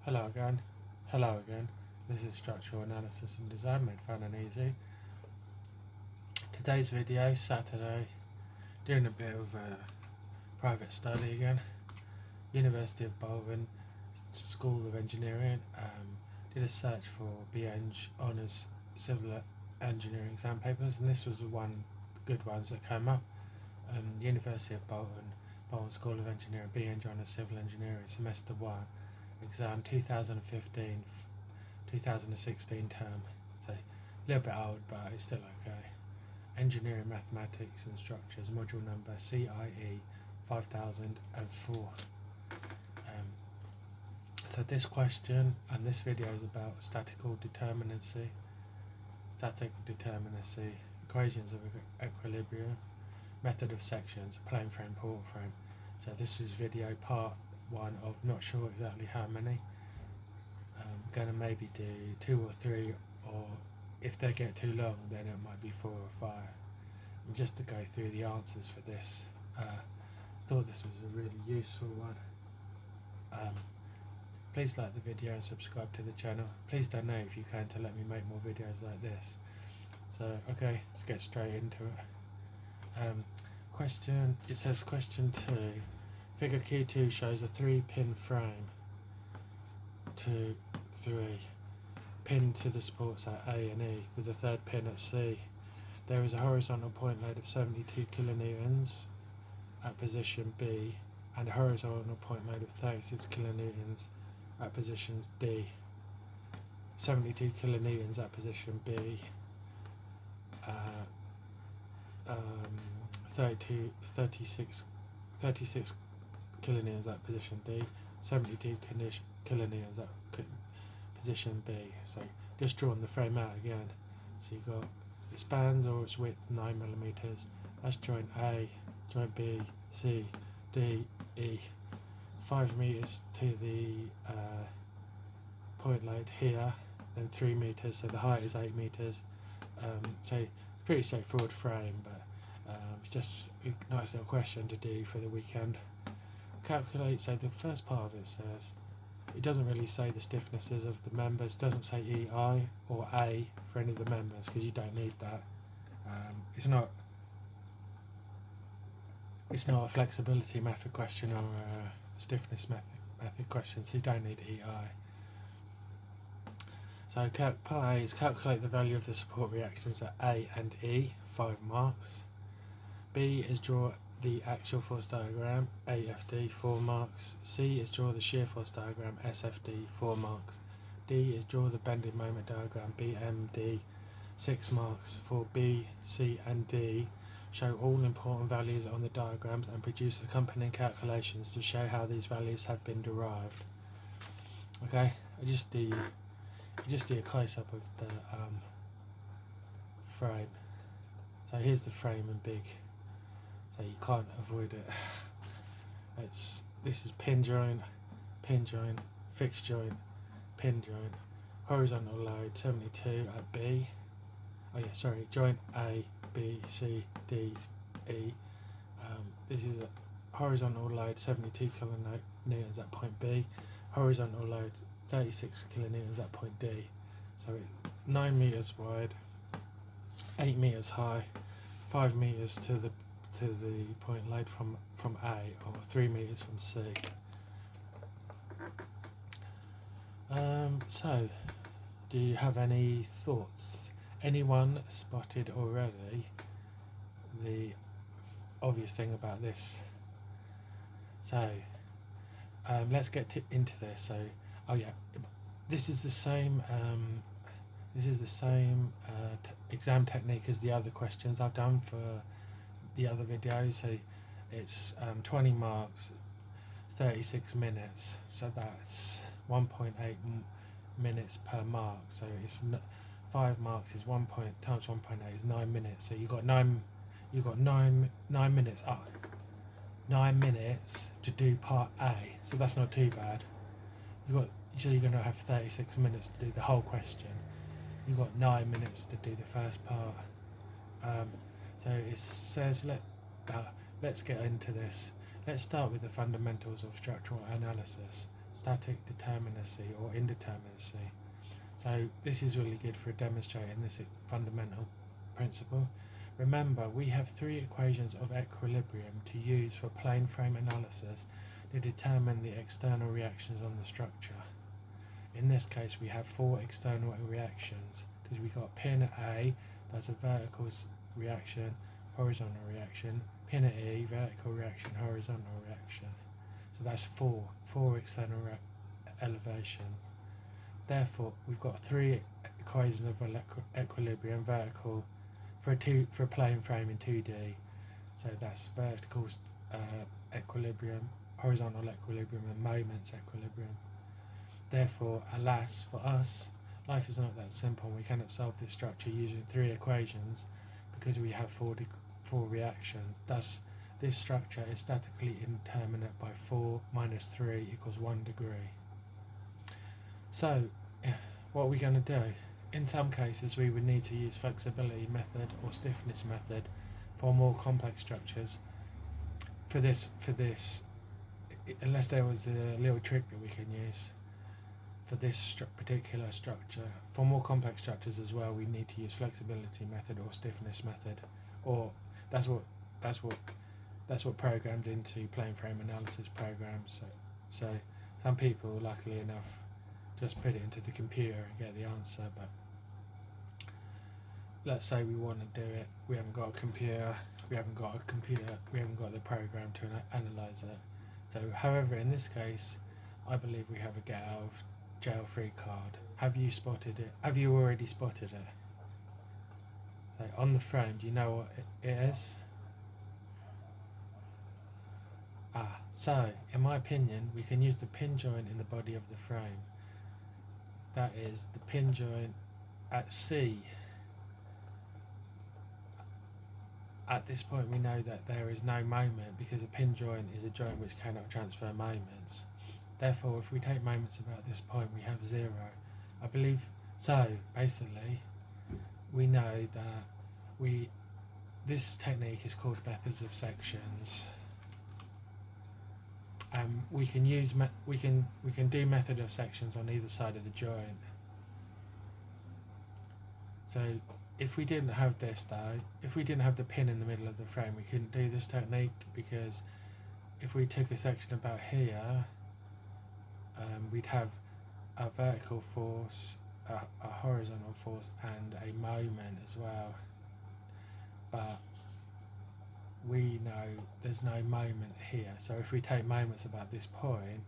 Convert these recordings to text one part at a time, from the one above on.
Hello again. Hello again. This is Structural Analysis and Design made fun and easy. Today's video, Saturday, doing a bit of private study again. University of Bolton School of Engineering. Did a search for BEng Honours Civil Engineering exam papers, and this was one good ones that came up. University of Bolton School of Engineering, BEng Honours Civil Engineering, Semester 1. Exam 2015-2016 term, so a little bit old but it's still okay. Engineering Mathematics and Structures, module number CIE 5004. So this question and this video is about static determinacy, equations of equilibrium, method of sections, plane frame, port frame. So this was video part 1 of not sure exactly how many. I'm going to maybe do 2 or 3, or if they get too long then it might be 4 or 5. And just to go through the answers for this, thought this was a really useful one. Please like the video and subscribe to the channel. Please donate if you can to let me make more videos like this. So okay, let's get straight into it. It says question 2. Figure Q2 shows a 3-pin frame, 2, 3, pinned to the supports at A and E, with a 3rd pin at C. There is a horizontal point load of 72 kilonewtons at position B, and a horizontal point load of 36 kilonewtons at positions D. 72 kilonewtons at position B, 36 kilonewtons at position D, 72 kilonewtons at position B. So just drawing the frame out again. So you've got it spans or its width 9mm. That's joint A, joint B, C, D, E. 5 meters to the point load here, then 3 meters. So the height is 8 meters. So pretty straightforward frame, but it's just a nice little question to do for the weekend. Calculate, so the first part of it says, it doesn't really say the stiffnesses of the members, doesn't say EI or A for any of the members because you don't need that. It's not a flexibility method question or a stiffness method question, so you don't need EI. So part A is calculate the value of the support reactions at A and E, 5 marks. B is draw the axial force diagram, AFD, 4 marks. C is draw the shear force diagram, SFD, 4 marks. D is draw the bending moment diagram, BMD, 6 marks. For B, C and D, show all important values on the diagrams and produce accompanying calculations to show how these values have been derived. Okay, I just do a close-up of the frame. So here's the frame in big, so you can't avoid it. This is pin joint, fixed joint, pin joint, horizontal load 72 at B. Joint A, B, C, D, E. This is a horizontal load 72 kilonewtons at point B, horizontal load 36 kilonewtons at point D. So it's 9 meters wide, 8 meters high, 5 meters to the point load from A, or 3 meters from C. So do you have any thoughts? Anyone spotted already the obvious thing about this? So let's get into this. So this is the same exam technique as the other questions I've done for the other videos. So it's 20 marks, 36 minutes, so that's 1.8 minutes per mark. So it's 5 marks is 1 point times 1.8 is 9 minutes. So you got 9 minutes. 9 minutes to do part A. So that's not too bad. You're going to have 36 minutes to do the whole question. You've got 9 minutes to do the first part. So it says let's get into this. Let's start with the fundamentals of structural analysis. static determinacy or indeterminacy. So this is really good for demonstrating this fundamental principle. Remember, we have three equations of equilibrium to use for plane frame analysis to determine the external reactions on the structure. In this case, we have four external reactions because we've got pin at A, that's a vertical reaction, horizontal reaction, pin at E, vertical reaction, horizontal reaction. So that's four external elevations. Therefore, we've got three equations of equilibrium, vertical, for a plane frame in 2D. So that's vertical equilibrium, horizontal equilibrium, and moments equilibrium. Therefore, alas, for us, life is not that simple. We cannot solve this structure using three equations because we have four reactions. Thus, this structure is statically indeterminate by 4 minus 3 equals 1 degree. So, what are we going to do? In some cases, we would need to use flexibility method or stiffness method for more complex structures. For this, unless there was a little trick that we can use for this particular structure. For more complex structures as well, we need to use flexibility method or stiffness method, or that's what programmed into plane frame analysis programs. So some people, luckily enough, just put it into the computer and get the answer. But let's say we want to do it, we haven't got a computer, we haven't got the program to analyze it. So, however, in this case, I believe we have a get out of jail free card. Have you spotted it? Have you already spotted it? So on the frame, do you know what it is? So in my opinion, we can use the pin joint in the body of the frame. That is the pin joint at C. At this point, we know that there is no moment because a pin joint is a joint which cannot transfer moments. Therefore, if we take moments about this point, we have 0. I believe, so basically, we know that this technique is called methods of sections. We can do method of sections on either side of the joint. So if we didn't have this though, if we didn't have the pin in the middle of the frame, we couldn't do this technique, because if we took a section about here, we'd have a vertical force, a horizontal force, and a moment as well. But we know there's no moment here, so if we take moments about this point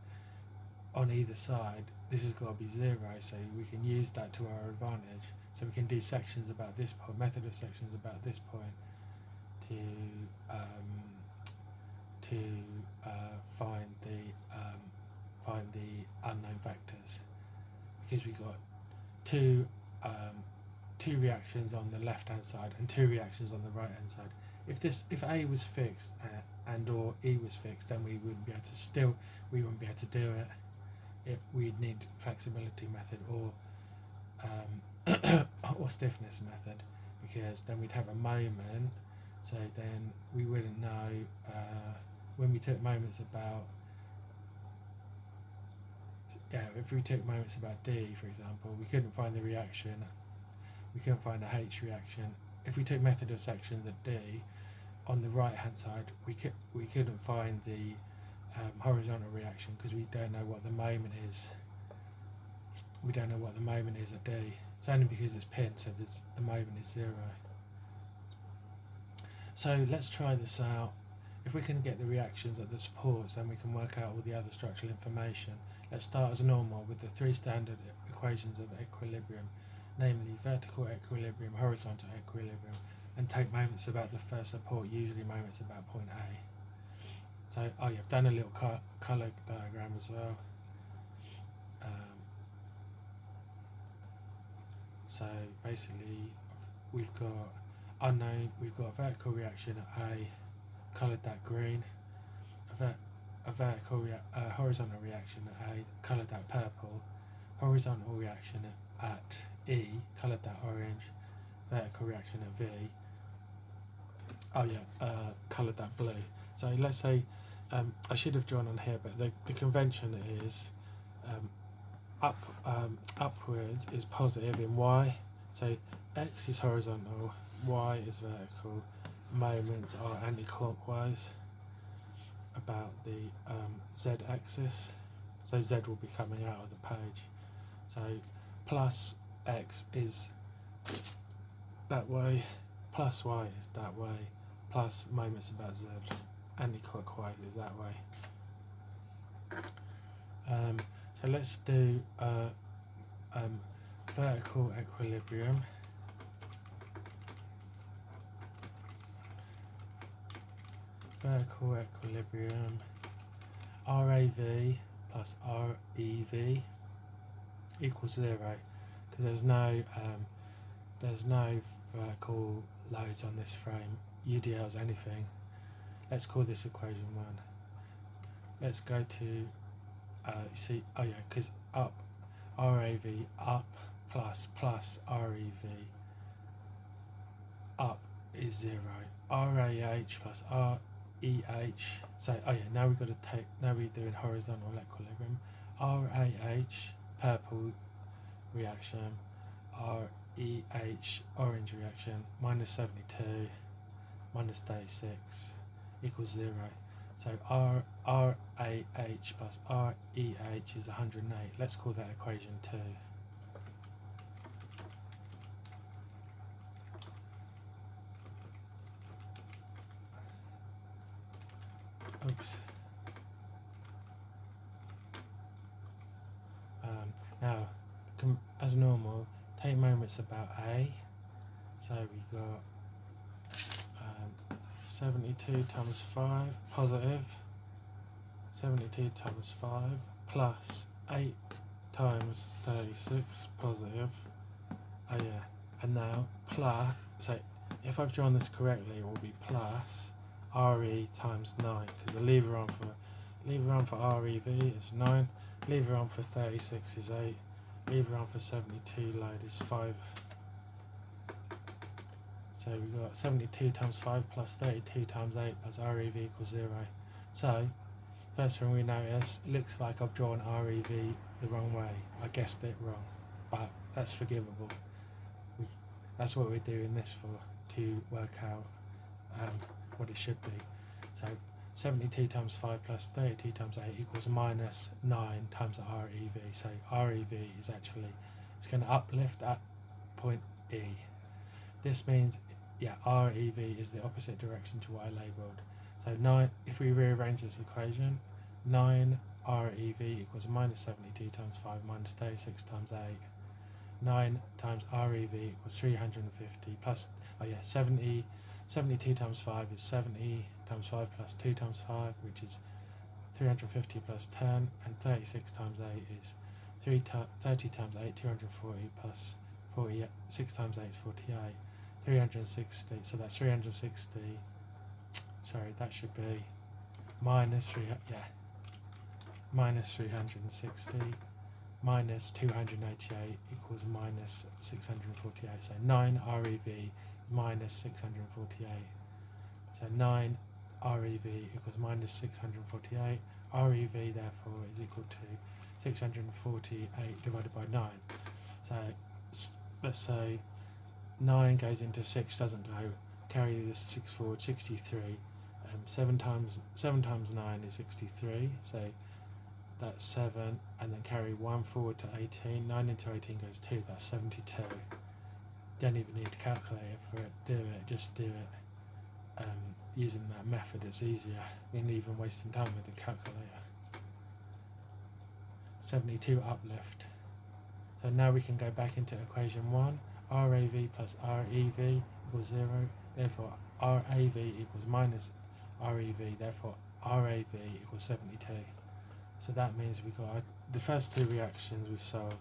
on either side, this has got to be 0, so we can use that to our advantage. So we can do sections about this point, method of sections about this point, to find the unknown vectors, because we've got two reactions on the left hand side and two reactions on the right hand side. If A was fixed and or E was fixed, then we wouldn't be able to do it. We'd need flexibility method or or stiffness method, because then we'd have a moment. So then we wouldn't know when we took moments about. If we took moments about D, for example, we couldn't find the reaction. We couldn't find a H reaction. If we took method of sections at D, on the right hand side, we couldn't find the horizontal reaction, because we don't know what the moment is. We don't know what the moment is at D. It's only because it's pinned, so the moment is 0. So let's try this out. If we can get the reactions at the supports, then we can work out all the other structural information. Let's start as normal with the 3 standard equations of equilibrium, namely vertical equilibrium, horizontal equilibrium, and take moments about the first support, usually moments about point A. So, I've done a little colour diagram as well. So basically, we've got a vertical reaction at A, coloured that green, a horizontal reaction at A, coloured that purple, horizontal reaction at E, coloured that orange, vertical reaction at V, coloured that blue. So let's say, I should have drawn on here, but the convention is upwards is positive in y, so x is horizontal, y is vertical, moments are anti-clockwise about the z-axis, so z will be coming out of the page, so plus x is that way, plus y is that way, plus moments about z, anti-clockwise is that way. So let's do vertical equilibrium. Vertical equilibrium, RAV plus REV equals 0, because there's no vertical loads on this frame. UDL's anything. Let's call this equation 1. Let's go to because up, RAV up plus REV up is 0. RAH plus REH. So now we've got to take. Now we're doing horizontal equilibrium. RAH purple reaction. REH orange reaction. Minus 72 minus 36 equals 0. So RAH plus REH is 108. Let's call that equation 2. Oops. Now, as normal, take moments about A. So we got 72 times 5 positive, 72 times 5 plus 8 times 36 positive. And now plus, so if I've drawn this correctly, it will be plus RE times 9, because the lever arm for REV is 9, lever arm for 36 is 8, lever arm for 72 load is 5. So we've got 72 times 5 plus 32 times 8 plus REV equals 0. So, first thing we notice, it looks like I've drawn REV the wrong way. I guessed it wrong, but that's forgivable. That's what we're doing this for, to work out what it should be. So 72 times 5 plus 32 times 8 equals minus 9 times REV. So REV is actually, it's going to uplift at point E. This means, REV is the opposite direction to what I labelled. So 9, if we rearrange this equation, 9 REV equals minus 72 times 5 minus 36 times 8. 9 times REV equals 350 plus, 72 times 5 is 70 times 5 plus 2 times 5, which is 350 plus 10, and 36 times 8 is 30 times 8, 240 plus 46 times 8 is 48. 360, so that's 360, sorry, that should be minus 360 minus 288 equals minus 648, so 9 REV minus 648, so 9 REV equals minus 648, REV therefore is equal to 648 divided by 9, so let's say 9 goes into 6, doesn't go, carry this 6 forward, 63, 7 times 9 is 63, so that's 7, and then carry 1 forward to 18, 9 into 18 goes 2, that's 72. Don't even need a calculator for it, just do it using that method, it's easier than even wasting time with the calculator. 72 uplift. So now we can go back into equation 1, RAV plus REV equals 0, therefore RAV equals minus REV, therefore RAV equals 72. So that means we got the first two reactions we've solved.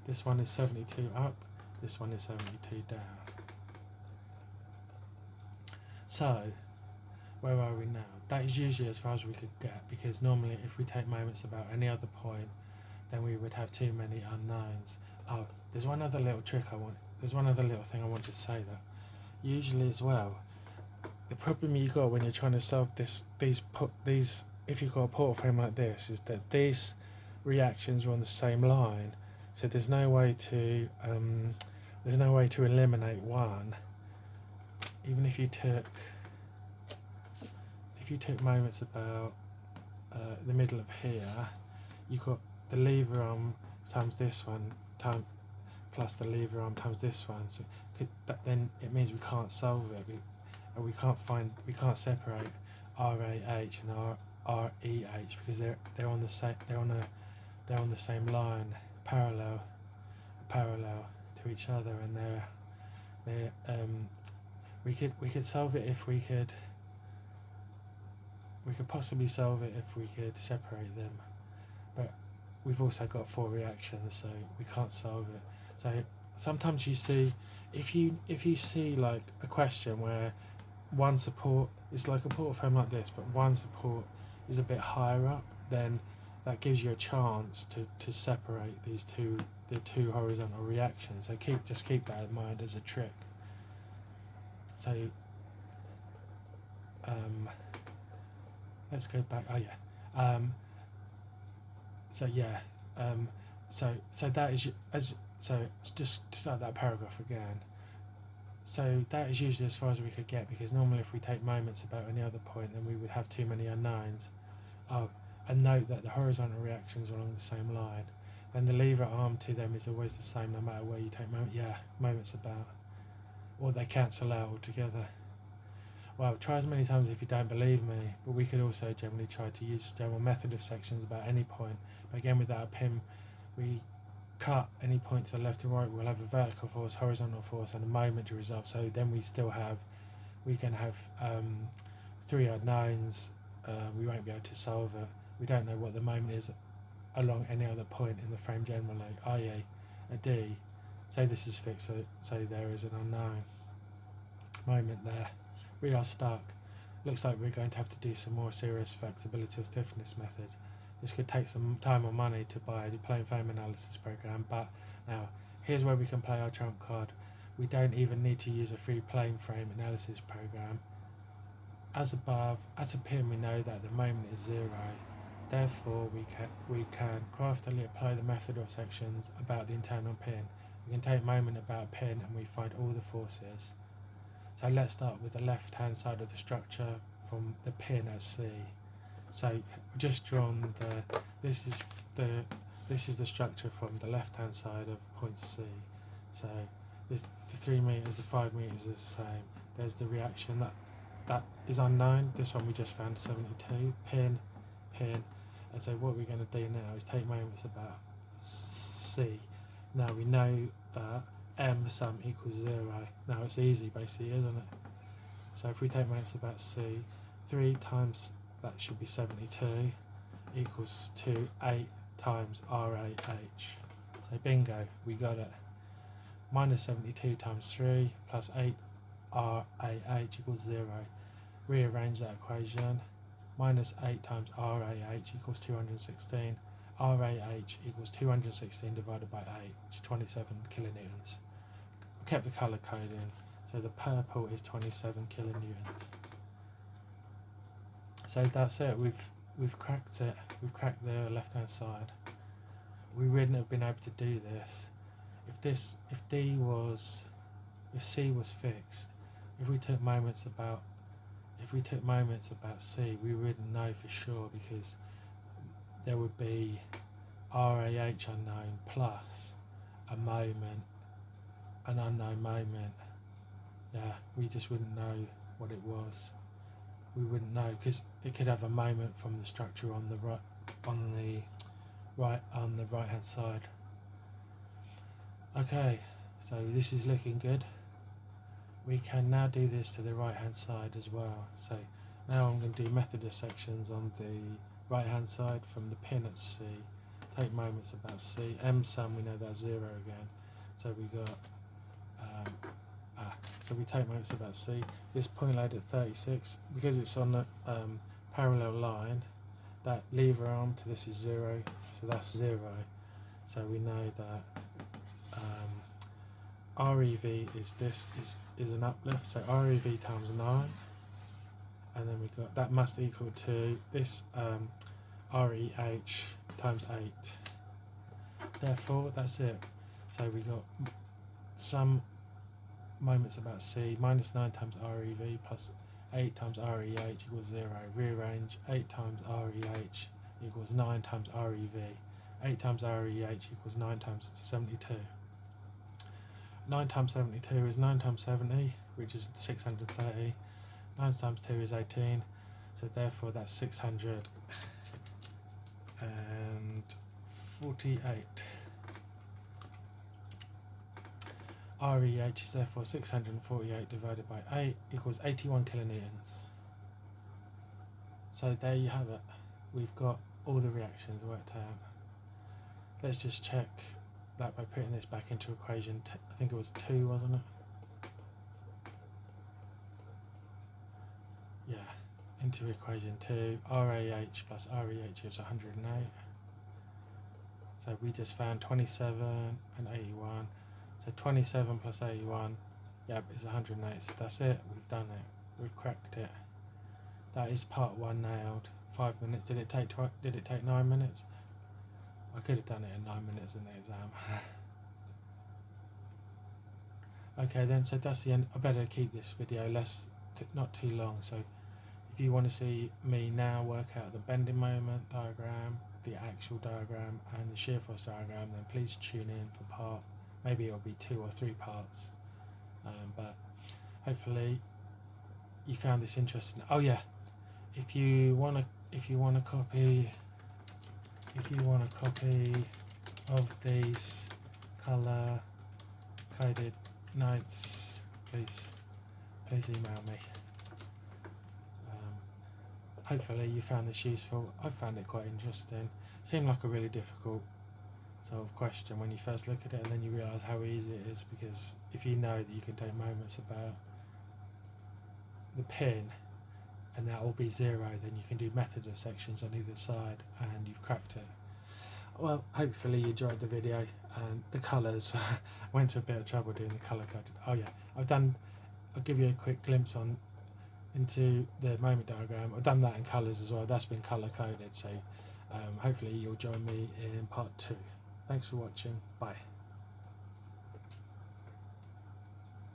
This one is 72 up, this one is 72 down. So, where are we now? That is usually as far as we could get, because normally if we take moments about any other point, then we would have too many unknowns. Oh, there's one other little thing I want to say, that usually as well, the problem you got when you're trying to solve these if you've got a portal frame like this, is that these reactions are on the same line, so there's no way to eliminate one. Even if you took moments about the middle of here, you've got the lever arm times this one plus the lever arm times this one. So then it means we can't solve it. We can't separate RAH and REH because they're on the same line, parallel to each other, and we could solve it if we could possibly solve it if we could separate them, but we've also got 4 reactions, so we can't solve it. So sometimes you see, if you see like a question where one support is like a portfolio like this, but one support is a bit higher up, then that gives you a chance to separate the two horizontal reactions. So just keep that in mind as a trick. So let's go back. So that is just to start that paragraph again. So that is usually as far as we could get, because normally if we take moments about any other point, then we would have too many unknowns. And note that the horizontal reactions are along the same line. Then the lever arm to them is always the same no matter where you take moments about, or they cancel out altogether. Well, try as many times if you don't believe me, but we could also generally try to use general method of sections about any point. But again, without a pin, we cut any point to the left or right, we'll have a vertical force, horizontal force, and a moment to resolve. So then we can have 3 unknowns. We won't be able to solve it. We don't know what the moment is along any other point in the frame generally, i.e. a D. Say this is fixed, so there is an unknown moment there. We are stuck. Looks like we're going to have to do some more serious flexibility or stiffness methods. This could take some time or money to buy a plane frame analysis program, but now here's where we can play our trump card. We don't even need to use a free plane frame analysis program. As above, at a pin we know that the moment is 0. Therefore we can craftily apply the method of sections about the internal pin. We can take moment about a pin and we find all the forces. So let's start with the left hand side of the structure from the pin at C. So we've just drawn this is the structure from the left hand side of point C. So the 3 meters, the 5 meters is the same. There's the reaction that is unknown. This one we just found 72. Pin. And so what we're going to do now is take moments about C. Now we know that M sum equals 0. Now it's easy basically, isn't it? So if we take moments about C, 3 times that should be 72 equals to 8 times RAH. So bingo, we got it. Minus 72 times 3 plus 8 RAH equals 0. Rearrange that equation. Minus 8 times RAH equals 216. RAH equals 216 divided by 8, which is 27 kilonewtons. We kept the colour code in, so the purple is 27 kilonewtons. So that's it. We've cracked it. We've cracked the left-hand side. We wouldn't have been able to do this if C was fixed. If we took moments about C, we wouldn't know for sure, because there would be RAH unknown plus a moment, an unknown moment. Yeah, we just wouldn't know what it was. We wouldn't know, because it could have a moment from the structure on the right hand side. Okay, so this is looking good. We can now do this to the right hand side as well. So now I'm going to do method of sections on the right hand side from the pin at C. Take moments about C. M sum, we know that's 0 again. So we got so we take moments about C. This point load at 36, because it's on the parallel line, that lever arm to this is 0, so that's 0. So we know that REV is an uplift, so REV times 9, and then we got that must equal to this REH times 8. Therefore, that's it. So we got some moments about C, minus 9 times REV plus 8 times REH equals 0. Rearrange 8 times REH equals 9 times REV. 8 times REH equals 9 times 72. 9 times 72 is 9 times 70, which is 630. 9 times 2 is 18, so therefore that's 648. REH is therefore 648 divided by 8 equals 81 kilonewtons. So there you have it. We've got all the reactions worked out. Let's just check that by putting this back into equation. I think it was 2, wasn't it? Yeah, into equation 2. RAH plus REH is 108. So we just found 27 and 81. So 27 plus 81, yep, is 108. So that's it. We've done it. We've cracked it. That is part 1 nailed. 5 minutes. Did it take 9 minutes? I could have done it in 9 minutes in the exam. Okay then, so that's the end. I better keep this video not too long. So if you want to see me now work out the bending moment diagram, the actual diagram and the shear force diagram, then please tune in for maybe it'll be 2 or 3 parts. But hopefully you found this interesting. Oh yeah, if you want a copy of these color coded notes, please email me. Hopefully you found this useful. I found it quite interesting. Seemed like a really difficult sort of question when you first look at it, and then you realise how easy it is, because if you know that you can take moments about the pin and that will be 0, then you can do method of sections on either side and you've cracked it. Well, hopefully you enjoyed the video, and the colours. Went to a bit of trouble doing the colour coded. Oh yeah, I'll give you a quick glimpse into the moment diagram. I've done that in colours as well. That's been colour coded, so hopefully you'll join me in part 2. Thanks for watching. Bye.